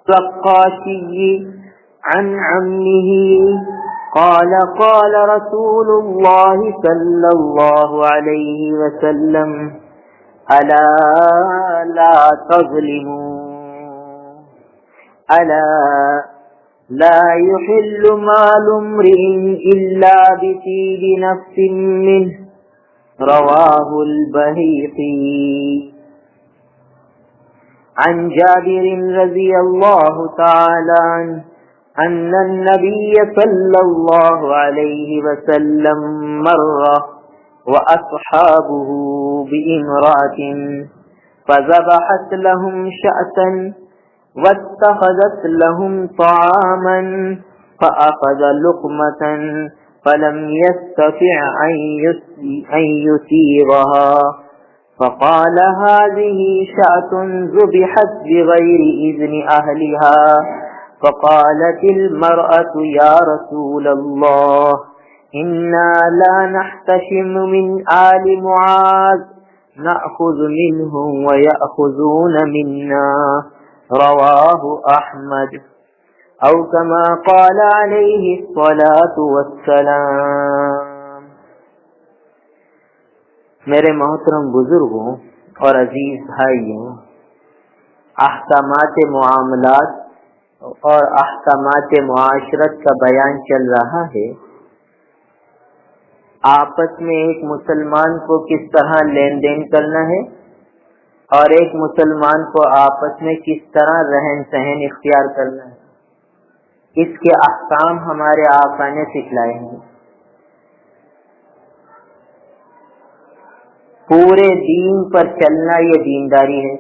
الرقاشي عن عمه قال قال رسول الله صلى الله عليه وسلم ألا لا تظلموا ألا لا يحل مال امرئ إلا بطيب نفس منه رواه البيهقي عن جابر رضي الله تعالى عنه أن النبي صلى الله عليه وسلم مر وأصحابه بامرأة فذبحت لهم شأتا واتخذت لهم طعاما فأخذ لقمة فلم يستطع أن يسيغها فقال هذه شاة ذبحت بغير إذن أهلها فقالت المرأة يا رسول الله إنا لا نحتشم من آل معاذ نأخذ منهم ويأخذون منا رواه أحمد أو كما قال عليه الصلاة والسلام۔ میرے محترم بزرگوں اور عزیز بھائیوں، احکامات معاملات اور احکامات معاشرت کا بیان چل رہا ہے۔ آپس میں ایک مسلمان کو کس طرح لین دین کرنا ہے اور ایک مسلمان کو آپس میں کس طرح رہن سہن اختیار کرنا ہے، اس کے احکام ہمارے آقا نے سکھلائے ہیں۔ پورے دین پر چلنا یہ دینداری ہے۔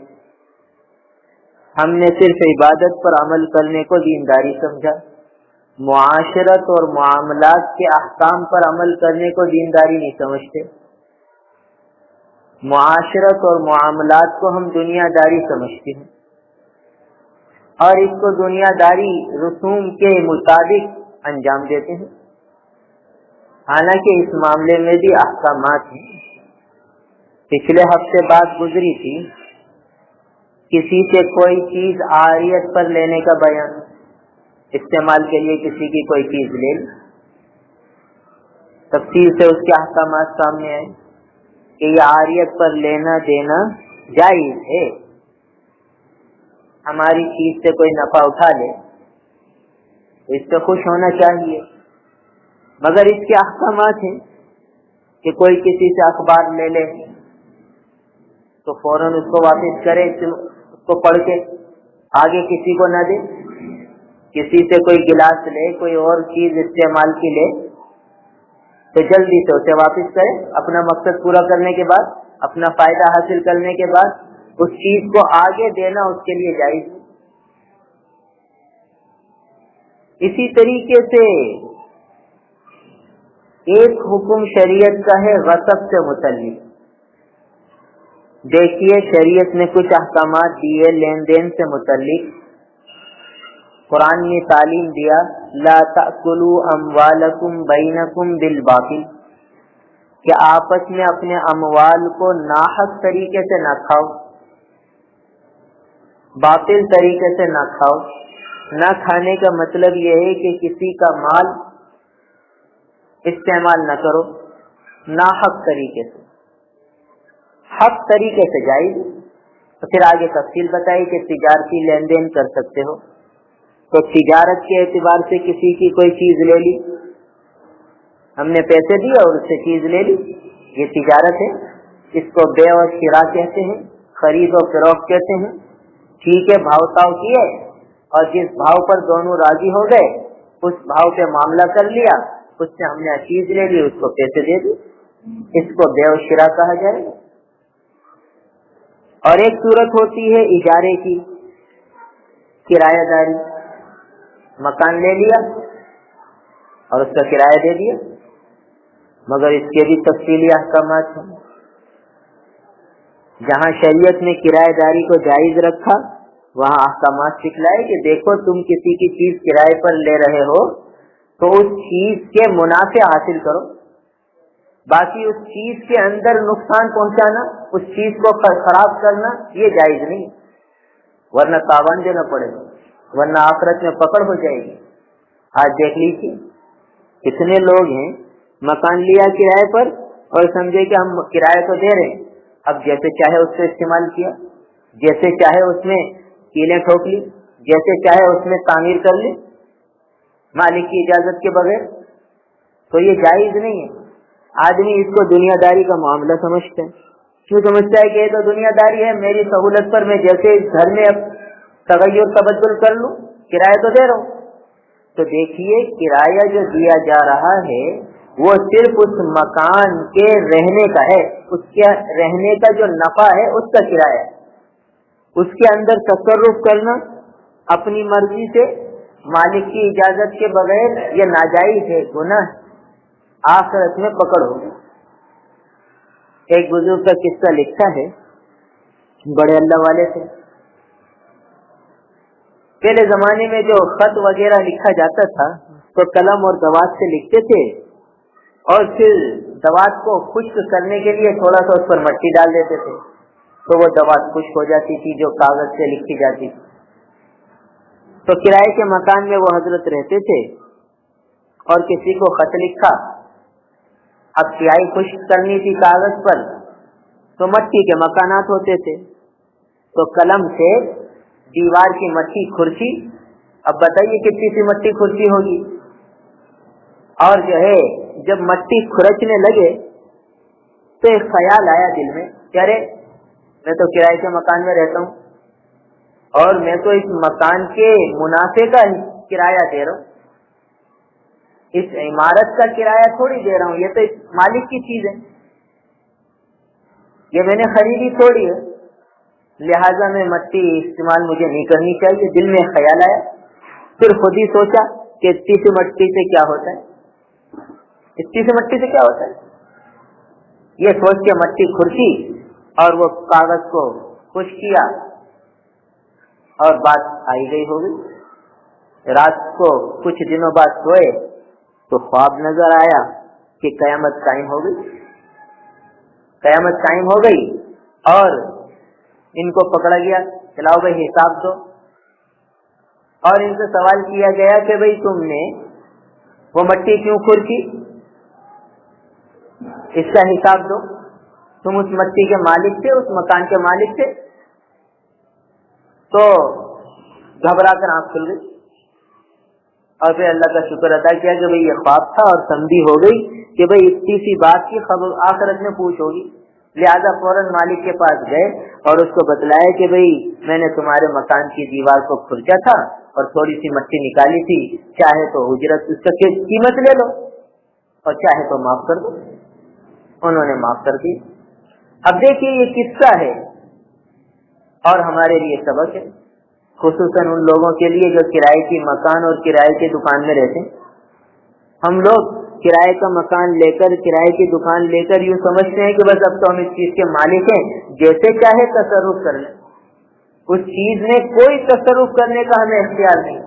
ہم نے صرف عبادت پر عمل کرنے کو دینداری سمجھا، معاشرت اور معاملات کے احکام پر عمل کرنے کو دینداری نہیں سمجھتے۔ معاشرت اور معاملات کو ہم دنیا داری سمجھتے ہیں اور اس کو دنیا داری رسوم کے مطابق انجام دیتے ہیں، حالانکہ اس معاملے میں بھی احکامات ہیں۔ پچھلے ہفتے بات گزری تھی، کسی سے کوئی چیز عاریت پر لینے کا بیان، استعمال کے لیے کسی کی کوئی چیز لے لی، تفصیل سے اس کے احکامات سامنے آئے کہ یہ عاریت پر لینا دینا جائز ہے۔ ہماری چیز سے کوئی نفع اٹھا لے تو اس سے خوش ہونا چاہیے، مگر اس کے احکامات ہیں کہ کوئی کسی سے اخبار لے لے تو فوراً اس کو واپس کرے، اس کو پڑھ کے آگے کسی کو نہ دے۔ کسی سے کوئی گلاس لے، کوئی اور چیز استعمال کی لے تو جلدی سے اسے واپس کرے، اپنا مقصد پورا کرنے کے بعد، اپنا فائدہ حاصل کرنے کے بعد اس چیز کو آگے دینا اس کے لیے جائز ہے۔ اسی طریقے سے ایک حکم شریعت کا ہے غصب سے متعلق۔ دیکھیے شریعت نے کچھ احکامات دیے لین دین سے متعلق۔ قرآن نے تعلیم دیا لا تأکلوا اموالکم بینکم بالباطل، کہ آپس میں اپنے اموال کو ناحق طریقے سے نہ کھاؤ، باطل طریقے سے نہ کھاؤ۔ نہ کھانے کا مطلب یہ ہے کہ کسی کا مال استعمال نہ کرو ناحق طریقے سے، حق طریقے سے جائز۔ تو پھر آگے تفصیل بتائی کہ تجارتی لین دین کر سکتے ہو، تو تجارت کے اعتبار سے کسی کی کوئی چیز لے لی، ہم نے پیسے دیے اور اس سے چیز لے لی، یہ تجارت ہے، اس کو بے و شراء کہتے ہیں، خرید و فروخت کہتے ہیں۔ ٹھیک ہے، بھاؤ تاؤ کیے اور جس بھاؤ پر دونوں راضی ہو گئے اس بھاؤ پہ معاملہ کر لیا، اس سے ہم نے چیز لے لی، اس کو پیسے دے دی، اس کو بے و شراء کہا جائے۔ اور ایک صورت ہوتی ہے اجارے کی، کرایہ داری، مکان لے لیا اور اس کا کرایہ دے دیا، مگر اس کے بھی تفصیلی احکامات ہیں۔ جہاں شریعت نے کرایہ داری کو جائز رکھا وہاں احکامات سکھلائے کہ دیکھو تم کسی کی چیز کرائے پر لے رہے ہو تو اس چیز کے منافع حاصل کرو، باقی اس چیز کے اندر نقصان پہنچانا، اس چیز کو خراب کرنا یہ جائز نہیں، ورنہ تاوان دینا پڑے گا۔ ورنہ آخرت میں پکڑ ہو جائے گی۔ آج دیکھ لیجیے کتنے لوگ ہیں مکان لیا کرائے پر اور سمجھے کہ ہم کرایہ تو دے رہے ہیں، اب جیسے چاہے اس سے استعمال کیا، جیسے چاہے اس میں کیلیں ٹھوک لی، جیسے چاہے اس میں تعمیر کر لی مالک کی اجازت کے بغیر، تو یہ جائز نہیں ہے۔ آدمی اس کو دنیا داری کا معاملہ سمجھتا ہے، کیوں سمجھتا ہے کہ یہ تو دنیا داری ہے، میری سہولت پر میں جیسے اس گھر میں اب تغیر تبدل کر لوں، کرایہ تو دے رہا ہوں۔ تو دیکھیے کرایہ جو دیا جا رہا ہے وہ صرف اس مکان کے رہنے کا ہے، اس کے رہنے کا جو نفع ہے اس کا کرایہ ہے۔ اس کے اندر تصرف کرنا اپنی مرضی سے مالک کی اجازت کے بغیر یہ ناجائز ہے، گناہ ہے، آخرت میں پکڑ ہوگی۔ ایک بزرگ کا قصہ لکھا ہے، بڑے اللہ والے تھے، پہلے زمانے میں جو خط وغیرہ لکھا جاتا تھا تو قلم اور دوات سے لکھتے تھے، اور پھر دوات کو خشک کرنے کے لیے تھوڑا سا اس پر مٹی ڈال دیتے تھے تو وہ دوات خشک ہو جاتی تھی جو کاغذ سے لکھی جاتی تھی۔ تو کرائے کے مکان میں وہ حضرت رہتے تھے اور کسی کو خط لکھا، اب سیاہی خشک کرنی تھی کاغذ پر، تو مٹی کے مکانات ہوتے تھے، تو قلم سے دیوار کی مٹی کھرچی، اب بتائیے کتنی سی مٹی کھرچی ہوگی، اور جو ہے جب مٹی کھرچنے لگے تو ایک خیال آیا دل میں کہ ارے میں تو کرائے کے مکان میں رہتا ہوں اور میں تو اس مکان کے منافع کا کرایہ دے رہا ہوں، اس عمارت کا کرایہ تھوڑی دے رہا ہوں، یہ تو اس مالک کی چیز ہے، یہ میں نے خریدی تھوڑی ہے، لہذا میں مٹی استعمال مجھے نہیں کرنی چاہیے۔ دل میں خیال آیا، پھر خود ہی سوچا کہ اتنی سی مٹی سے کیا ہوتا ہے، اتنی سی مٹی سے کیا ہوتا ہے، یہ سوچ کے مٹی کھرچی اور وہ کاغذ کو خشک کیا اور بات آئی گئی ہو گئی۔ رات کو کچھ دنوں بعد سوئے تو خواب نظر آیا کہ قیامت قائم ہو گئی، قیامت قائم ہو گئی اور ان کو پکڑا گیا، چلاؤ بھائی حساب دو، اور ان سے سوال کیا گیا کہ بھائی تم نے وہ مٹی کیوں کھرچی، اس کا حساب دو، تم اس مٹی کے مالک تھے، اس مکان کے مالک تھے۔ تو گھبرا کر آنکھ کھل گئی اور پھر اللہ کا شکر ادا کیا کہ بھئی یہ خواب تھا، اور سمجھی ہو گئی کہ بھئی اتنی سی بات کی خبر آخرت میں پوچھ ہوگی، لہذا فوراً مالک کے پاس گئے اور اس کو بتلایا کہ بھئی میں نے تمہارے مکان کی دیوار کو کھرچا تھا اور تھوڑی سی مٹی نکالی تھی، چاہے تو اجرت اس کا قیمت لے لو اور چاہے تو معاف کر دو۔ انہوں نے معاف کر دی۔ اب دیکھیے یہ قصہ ہے اور ہمارے لیے سبق ہے، خصوصاً ان لوگوں کے لیے جو کرائے کی مکان اور کرائے کی دکان میں رہتے ہیں۔ ہم لوگ کرائے کا مکان لے کر، کرائے کی دکان لے کر یوں سمجھتے ہیں کہ بس اب تو ہم اس چیز کے مالک ہیں، جیسے چاہے تصرف کر لیں، اس چیز میں کوئی تصرف کرنے کا ہمیں اختیار نہیں،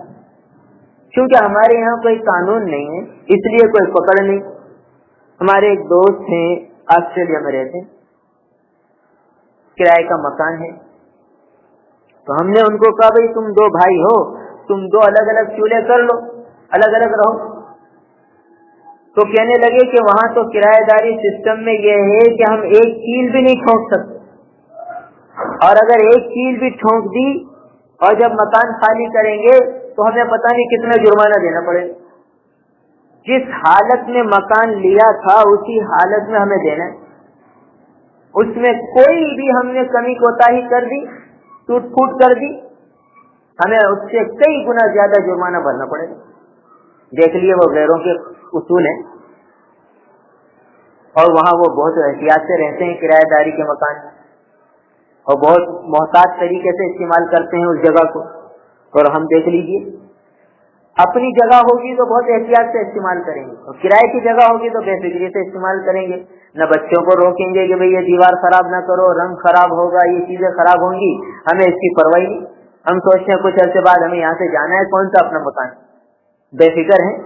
کیونکہ ہمارے یہاں کوئی قانون نہیں ہے، اس لیے کوئی پکڑ نہیں۔ ہمارے ایک دوست ہیں آسٹریلیا میں رہتے ہیں، کرائے کا مکان ہے، تو ہم نے ان کو کہا بھائی تم دو بھائی ہو، تم دو الگ الگ چولہے کر لو، الگ الگ رہو۔ تو کہنے لگے کہ وہاں تو کرایہ داری سسٹم میں یہ ہے کہ ہم ایک کیل بھی نہیں ٹھونک سکتے، اور اگر ایک کیل بھی ٹھونک دی اور جب مکان خالی کریں گے تو ہمیں پتہ نہیں کتنا جرمانہ دینا پڑے گا، جس حالت میں مکان لیا تھا اسی حالت میں ہمیں دینا ہے، اس میں کوئی بھی ہم نے کمی کوتاہی کر دی، ٹوٹ پھوٹ کر دی، ہمیں اس سے کئی گنا زیادہ جرمانہ بھرنا پڑے گا۔ دیکھ لیے وہ غیروں کے اصول ہیں، اور وہاں وہ بہت احتیاط سے رہتے ہیں کرایہ داری کے مکان میں، اور بہت محتاط طریقے سے استعمال کرتے ہیں اس جگہ کو۔ اور ہم دیکھ لیجئے اپنی جگہ ہوگی تو بہت احتیاط سے استعمال کریں گے، اور کرائے کی جگہ ہوگی تو بے فکری سے استعمال کریں گے، نہ بچوں کو روکیں گے کہ بھئی یہ دیوار خراب نہ کرو، رنگ خراب ہوگا، یہ چیزیں خراب ہوں گی، ہمیں اس کی پرواہ نہیں۔ ہم سوچتے ہیں کچھ عرصے بعد ہمیں یہاں سے جانا ہے، کون سا اپنا مکان، بے فکر ہیں؟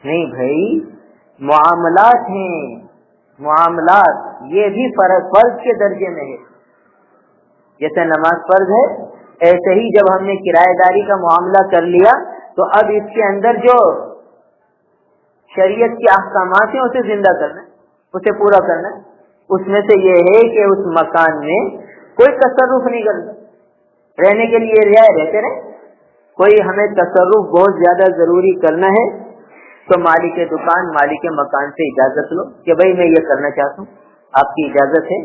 نہیں بھائی، معاملات ہیں، معاملات یہ بھی فرض کے درجے میں ہے، جیسے نماز فرض ہے ऐसे ही जब हमने किराएदारी का मामला कर लिया तो अब इसके अंदर जो शरीयत के अहकामात हैं उसे जिंदा करना, उसे पूरा करना। उसमें से ये है कि उस मकान में कोई तसर्रुफ नहीं करना, रहने के लिए रहते रहे। कोई हमें तसर्रुफ बहुत ज्यादा जरूरी करना है तो मालिक दुकान, मालिक मकान से इजाजत लो कि भाई मैं ये करना चाहता हूँ, आपकी इजाजत है,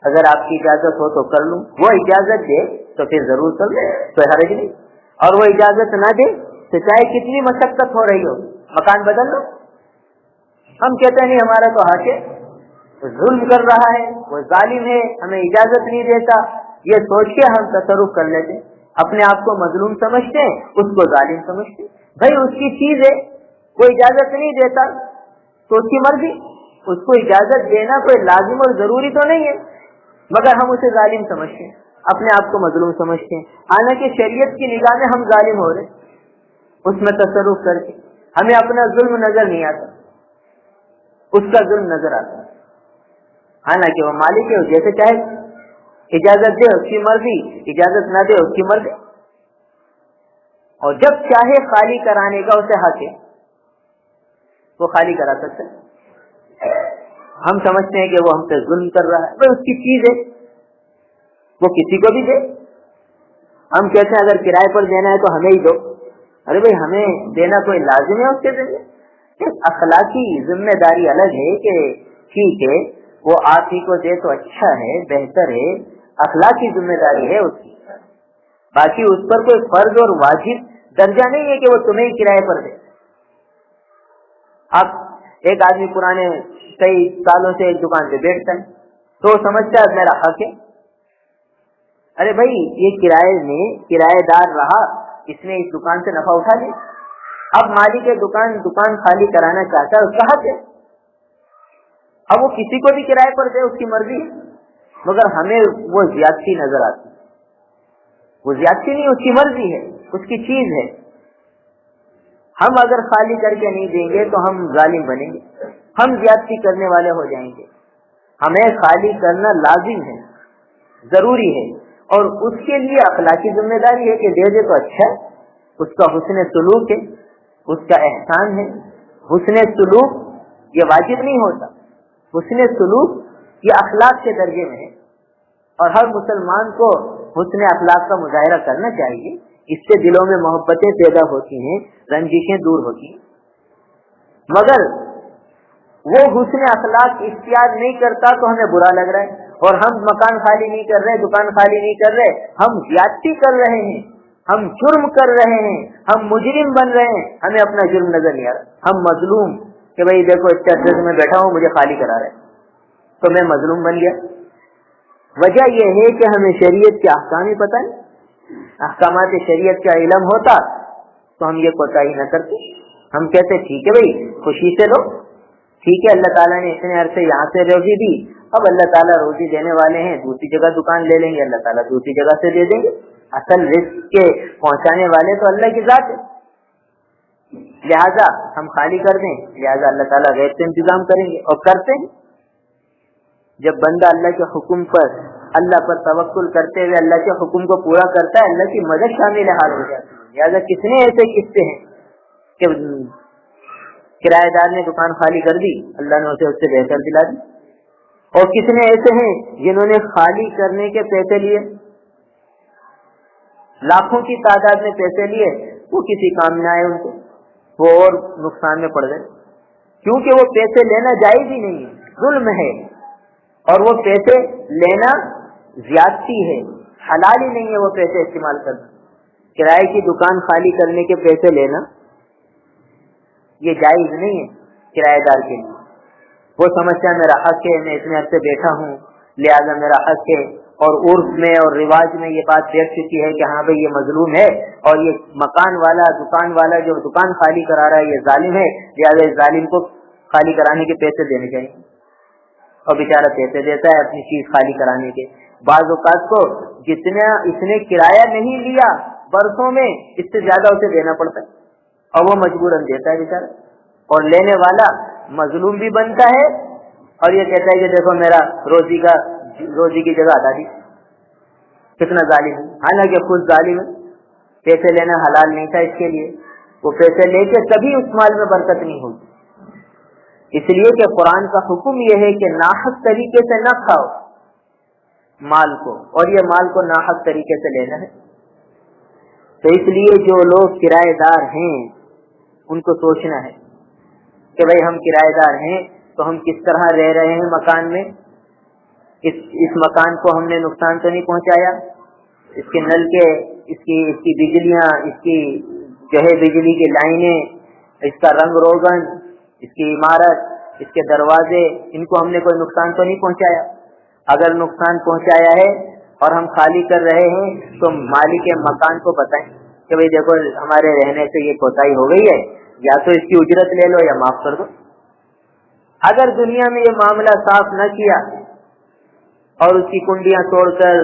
अगर आपकी इजाजत हो तो कर लूँ। वो इजाजत दे तो फिर जरूर कर लो, कोई हर्ज नहीं। और वो इजाजत ना दे तो चाहे कितनी मशक्कत हो रही हो, मकान बदल लो। हम कहते नहीं हमारा तो हक है, जुल्म कर रहा है, वो जालिम है, हमें इजाजत नहीं देता, ये सोच के हम तसर्रुफ कर लेते। अपने आप को मजलूम समझते हैं, उसको जालिम समझते। भाई उसकी चीज है, वो इजाजत नहीं देता तो उसकी मर्जी, उसको इजाजत देना कोई लाजिम और जरूरी तो नहीं है, मगर हम उसे जालिम समझते हैं, अपने आप को मजलूम समझते हैं। हालांकि शरीयत की निगाह में हम जालिम हो रहे, उसमें तसर्रुफ करके हमें अपना जुल्म नजर नहीं आता, उसका जुल्म नजर आता। हालांकि वो मालिक है, जैसे चाहे इजाजत दे उसकी मर्जी, इजाजत ना दे उसकी मर्जी, और जब चाहे खाली कराने का उसे हक है, वो खाली करा सकता है। हम समझते हैं कि वो हम पे जुल्म कर रहा है, भाई उसकी चीज है, वो किसी को भी दे। हम कहते हैं अगर किराए पर देना है तो हमें ही दो। अरे भाई हमें देना कोई लाजिम है उसके देंगे? अखलाकी जिम्मेदारी अलग है कि ठीक है वो आप ही को दे तो अच्छा है, बेहतर है, अखलाकी जिम्मेदारी है उसकी। बाकी उस पर कोई फर्ज और वाजिब दर्जा नहीं है कि वो तुम्हें ही किराए पर दे। अब एक आदमी पुराने कई सालों से एक दुकान पे बैठता है तो समझता है मेरा हक है। अरे भाई ये किराए में किराएदार रहा, इसने इस दुकान से नफा उठा लिया, अब मालिक दुकान खाली कराना चाहता है, उसका हक है। अब वो किसी को भी किराए पर दे उसकी मर्जी है, मगर हमें वो ज्यादती नजर आती, वो ज्यादती नहीं, उसकी मर्जी है, उसकी चीज है। हम अगर खाली करके नहीं देंगे तो हम जालिम बनेंगे, हम ज्यादती करने वाले हो जाएंगे। हमें खाली करना लाजिम है, जरूरी है, और उसके लिए अखलाकी जिम्मेदारी है कि दे दे तो अच्छा है, उसका हुस्न सुलूक है, उसका एहसान है। हुस्न सुलूक ये वाजिब नहीं होता, हुस्न सुलूक ये अखलाक के दर्जे में है, और हर मुसलमान को हुस्न अखलाक का मुजाहरा करना चाहिए। इससे दिलों में मोहब्बतें पैदा होती हैं, रंजिशें दूर होती हैं। मगर वो हुस्न अखलाक इख्तियार नहीं करता तो हमें बुरा लग रहा है, और हम मकान खाली नहीं कर रहे, दुकान खाली नहीं कर रहे, हम ज्यादती कर रहे हैं, हम जुर्म कर रहे हैं, हम मुजरिम बन रहे हैं। हमें अपना जुर्म नजर नहीं आ रहा, हम मजलूम कि भाई देखो इस एड्रेस में बैठा हूँ, मुझे खाली करा रहे, तो मैं मजलूम बन गया। वजह यह है कि हमें शरीयत के अहकाम ही पता नहीं, अहकामात शरीयत का इल्म होता तो हम ये कोताही न करते। हम कहते ठीक है भाई खुशी से लो, ठीक है अल्लाह ताला ने इतने अरसे यहाँ से रोजी दी, अब अल्लाह ताला रोजी देने वाले हैं, दूसरी जगह दुकान ले लेंगे, अल्लाह ताला दूसरी जगह से दे देंगे। असल रिस्क के पहुंचाने वाले तो अल्लाह की जात है, लिहाजा हम खाली कर दें, लिहाजा अल्लाह ताला गैर से इंतजाम करेंगे, और करते हैं। जब बंदा अल्लाह के हुक्म पर, अल्लाह पर तवक्कुल करते हुए अल्लाह के हुक्म को पूरा करता है, अल्लाह की मदद शामिल हाल हो जाती है। लिहाजा कितने ऐसे किस्से हैं कि किराएदार ने दुकान खाली कर दी, अल्लाह ने उसे उससे बेहतर दिला दी, और कितने ऐसे हैं जिन्होंने खाली करने के पैसे लिए, लाखों की तादाद में पैसे लिए, वो किसी काम में आए, उनको वो और नुकसान में पड़ गए, क्योंकि वो पैसे लेना जायज ही नहीं है, जुल्म है, और वो पैसे लेना ज्यादती है, हलाल ही नहीं है वो पैसे इस्तेमाल करना। किराए की दुकान खाली करने के पैसे लेना ये जायज नहीं है किराएदार के लिए। वो समझता है मेरा हक है, मैं इतने अरसे बैठा हूँ, लिहाजा मेरा हक है, और उर्फ में और रिवाज में ये बात बैठ चुकी है कि हाँ भाई ये मजलूम है, और ये मकान वाला, दुकान वाला जो दुकान खाली करा रहा है ये जालिम है, लिहाजा इस जालिम को खाली कराने के पैसे देने चाहिए। और बेचारा पैसे देता है अपनी चीज खाली कराने के। बाज़ औक़ात को जितना इसने किराया नहीं लिया बरसों में, इससे ज्यादा उसे देना पड़ता है, और वो मजबूरन देता है बेचारा, और लेने वाला मजलूम भी बनता है, और ये कहता है कि देखो मेरा रोजी की जगह हटा दी। कितना जालिम है, हालांकि खुद जालिम है, पैसे लेना हलाल नहीं था इसके लिए, वो पैसे लेके कभी उस माल में बरकत नहीं होगी। इसलिए कि कुरान का हुक्म यह है कि नाहक तरीके से न खाओ माल को, और ये माल को नाहक तरीके से लेना है। तो इसलिए जो लोग किराएदार हैं उनको सोचना है कि भाई हम किराएदार हैं तो हम किस तरह रह रहे हैं मकान में, इस मकान को हमने नुकसान तो नहीं पहुंचाया, इसके नल के, इसकी बिजलियां, इसकी जो है बिजली की लाइनें, इसका रंग रोगन, इसकी इमारत, इसके दरवाजे, इनको हमने कोई नुकसान तो नहीं पहुंचाया। अगर नुकसान पहुंचाया है और हम खाली कर रहे हैं तो मालिक मकान को बताएं कि भाई देखो हमारे रहने से ये कोताही हो गई है, या तो इसकी उजरत ले लो या माफ कर दो। अगर दुनिया में ये मामला साफ न किया और उसकी कुंडियां तोड़कर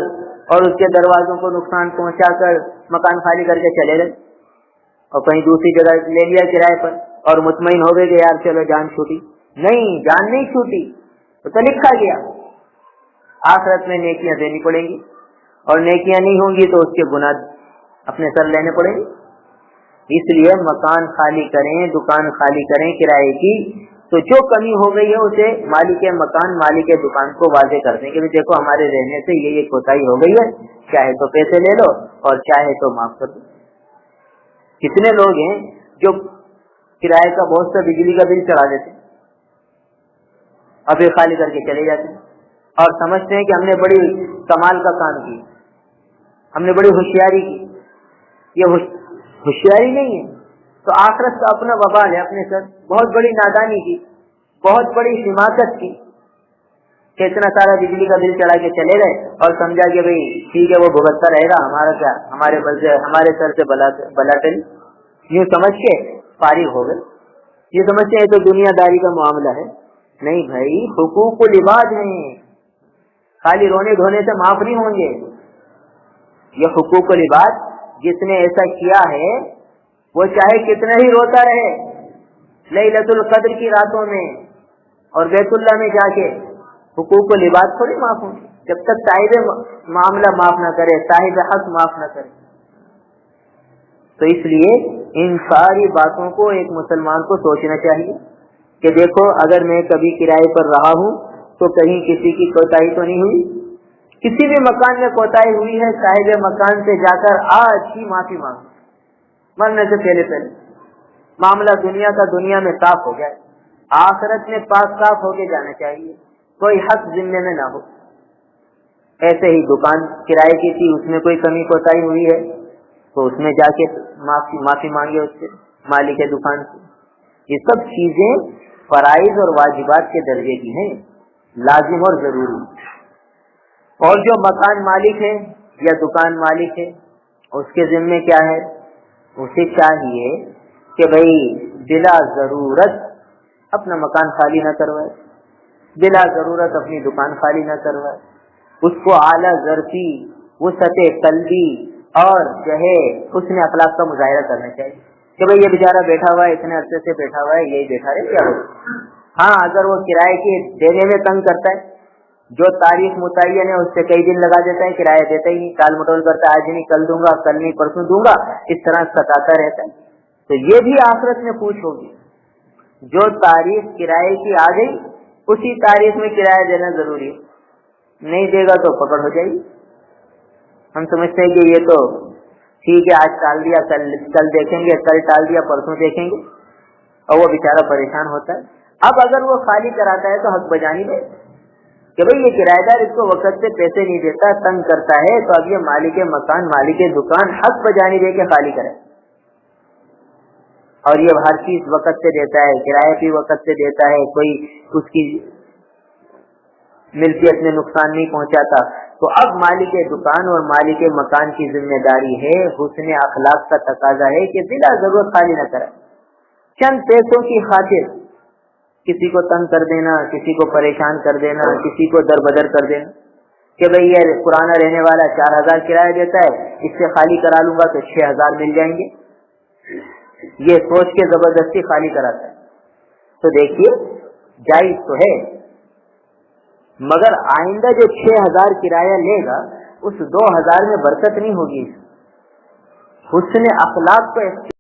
और उसके दरवाजों को नुकसान पहुंचाकर मकान खाली करके चले गए और कहीं दूसरी जगह ले लिया किराए पर और मुतमईन हो गए कि यार चलो जान छूटी, नहीं, जान नहीं छूटी, तो लिखा गया आखिरत में नेकियां देनी पड़ेंगी, और नेकियां नहीं होंगी तो उसके गुनाह अपने सर लेने पड़ेंगे। इसलिए मकान खाली करें, दुकान खाली करें किराए की, तो जो कमी हो गई है उसे मालिक मकान, मालिक दुकान को वाजे कर दें कि देखो हमारे रहने से ये कोताही हो गई है, चाहे तो पैसे ले लो और चाहे तो माफ कर दो। कितने लोग हैं जो किराए का बहुत सा बिजली का बिल चढ़ा देते, अब ये खाली करके चले जाते और समझते हैं कि हमने बड़ी कमाल का काम किया, हमने बड़ी होशियारी की। ये होशियारी नहीं है, तो आखिरत का अपना वबाल है अपने सर। बहुत बड़ी नादानी की, बहुत बड़ी हिमाकत की कि इतना सारा बिजली का बिल चढ़ा के चले गए और समझा कि भाई ठीक है वो भुगतता रहेगा, हमारा क्या, हमारे सर से बला टली, यूं समझ के फारिग हो गए। ये समझते हैं तो दुनियादारी का मामला है। नहीं भाई, हुकूकुल इबाद है, खाली रोने धोने से माफ नहीं होंगे। ये हुकूकुल इबाद, जिसने ऐसा किया है वो चाहे कितना ही रोता रहे लैलतुल कद्र की रातों में और बैतुल्लाह में जाके, हुकूकुल इबाद थोड़ी माफ होंगे जब तक साहिब मामला माफ ना करे, साहिब हक माफ ना करे। तो इसलिए इन सारी बातों को एक मुसलमान को सोचना चाहिए कि देखो अगर मैं कभी किराए पर रहा हूँ तो कहीं किसी की कोताही तो नहीं हुई, किसी भी मकान में कोताही हुई है, साहिब मकान से जाकर आज ही माफी मांगो, मरने से पहले मामला दुनिया का दुनिया में साफ हो जाए, आखिरत में पाक साफ होके जाना चाहिए, कोई हक जिम्मे में ना हो। ऐसे ही दुकान किराए की थी, उसमें कोई कमी कोताही हुई है तो उसमें जाके माफी मांगे उससे, मालिक दुकान से। ये सब चीजें फराइज और वाजिबात के दर्जे की हैं, लाजिम और जरूरी। और जो मकान मालिक है या दुकान मालिक है उसके जिम्मे क्या है, उसे चाहिए कि भाई बिला जरूरत अपना मकान खाली न करवाए, बिला जरूरत अपनी दुकान खाली न करवाए, उसको आला ज़र्फ़ी, वुसअत क़ल्बी और जो है उसने अखलाक का मुजाहिरा करना चाहिए कि भाई ये बेचारा बैठा हुआ है, इतने अरसे से बैठा हुआ है, यही बैठा रहे क्या हो। हाँ, अगर वो किराए के देने में तंग करता है, जो तारीख मुतय्यन है उससे कई दिन लगा देता है, किराया देता ही नहीं, टाल मटोल करता है, आज नहीं कल दूंगा, कल नहीं परसों दूंगा, इस तरह सताता रहता है, तो ये भी आखिरत में पूछ होगी। जो तारीख किराए की आ गई उसी तारीख में किराया देना जरूरी है, नहीं देगा तो पकड़ हो जाएगी। हम समझते हैं कि ये तो ठीक है, आज टाल दिया, कल देखेंगे, कल टाल दिया, परसों देखेंगे, और वो बेचारा परेशान होता है। अब अगर वो खाली कराता है तो हक बजानी दे कि भाई ये किराएदार इसको वक्त से पैसे नहीं देता, तंग करता है, तो अब ये मालिक मकान, मालिक दुकान हक बजानी दे के खाली करे। और ये हर चीज वक्त से देता है, किराया भी वक्त से देता है, कोई उसकी मिल्कियत में नुकसान नहीं पहुंचाता, तो अब मालिक दुकान और मालिक मकान की जिम्मेदारी है, हुस्न अखलाक का तकाजा है कि बिला जरूरत खाली न करे। चंद पैसों की खातिर किसी को तंग कर देना, किसी को परेशान कर देना, किसी को दरबदर कर देना कि भाई ये पुराना रहने वाला 4000 किराया देता है, इससे खाली करा लूंगा तो 6000 मिल जाएंगे, ये सोच के जबरदस्ती खाली कराता है। तो देखिए जायज तो है, मगर आइंदा जो 6000 किराया लेगा اس 2000 میں برکت نہیں ہوگی۔ حسن اخلاق کو